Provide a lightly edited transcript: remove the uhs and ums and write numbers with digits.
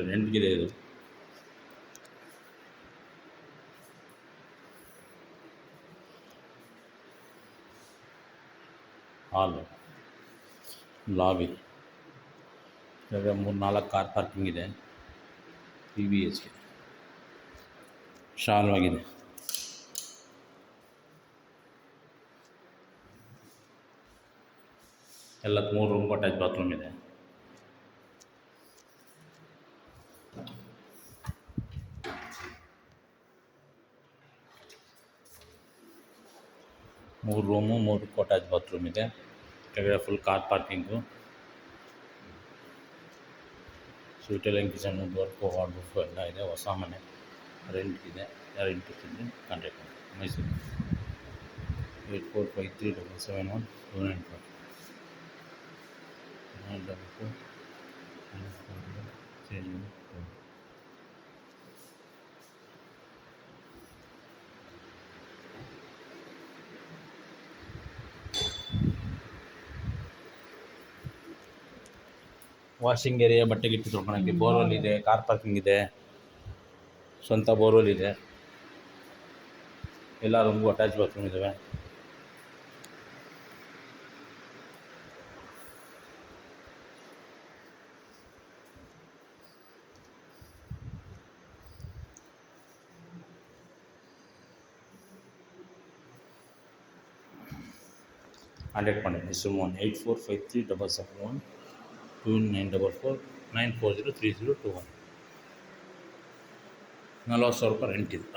ರೆಂಟ್ಗಿದೆ ಇದು. ಹಾಲು, ಲಾಬಿ, ಇವಾಗ 3-4 ಕಾರ್ ಪಾರ್ಕಿಂಗ್ ಇದೆ. PBHK ಶಾಲವಾಗಿದೆ. ಎಲ್ಲ 3 ರೂಮ್ ಅಟ್ಯಾಚ್ ಬಾತ್ರೂಮ್ ಇದೆ. ಮೂರು ರೂಮು 3 ಅಟ್ಯಾಚ್ ಬಾತ್ರೂಮ್ ಇದೆ. ಕೆಳಗಡೆ ಫುಲ್ ಕಾರ್ ಪಾರ್ಕಿಂಗು. ಸ್ವೀಟೆಲ್ಲ ಕಿಚನ್ ವರ್ಕು ವಾರ್ಡ್ರೋಬ್ ಎಲ್ಲ ಇದೆ. ಹೊಸ ಮನೆ ರೆಂಟ್ಗಿದೆ. ಯಾರು ಇಂಟ್ರೆಸ್ಟ್ ಇದ್ದರೆ ಕಾಂಟ್ಯಾಕ್ಟ್ ಮಾಡಿ. ಮೈಸೂರು 8453771294 ವಾಷಿಂಗ್ ಏರಿಯಾ, ಬಟ್ಟೆ ಗಿಟ್ಟು ತೊಳ್ಕೊಳಕ್ಕೆ, ಬೋರ್ವೆಲ್ ಇದೆ, ಕಾರ್ ಪಾರ್ಕಿಂಗ್ ಇದೆ, ಸ್ವಂತ ಬೋರ್ವೆಲ್ ಇದೆ. ಎಲ್ಲ ರೂಮ್ಗೂ ಅಟ್ಯಾಚ್ ಬಾತ್ರೂಮ್ ಇದ್ದಾವೆ. ಕಾಂಟ್ಯಾಕ್ಟ್ ಮಾಡಿ. ಸುಮ್ಮನೆ 8453771294 9403021. 40,000 ರೂಪಾಯಿ ರೆಂಟ್ ಇದು.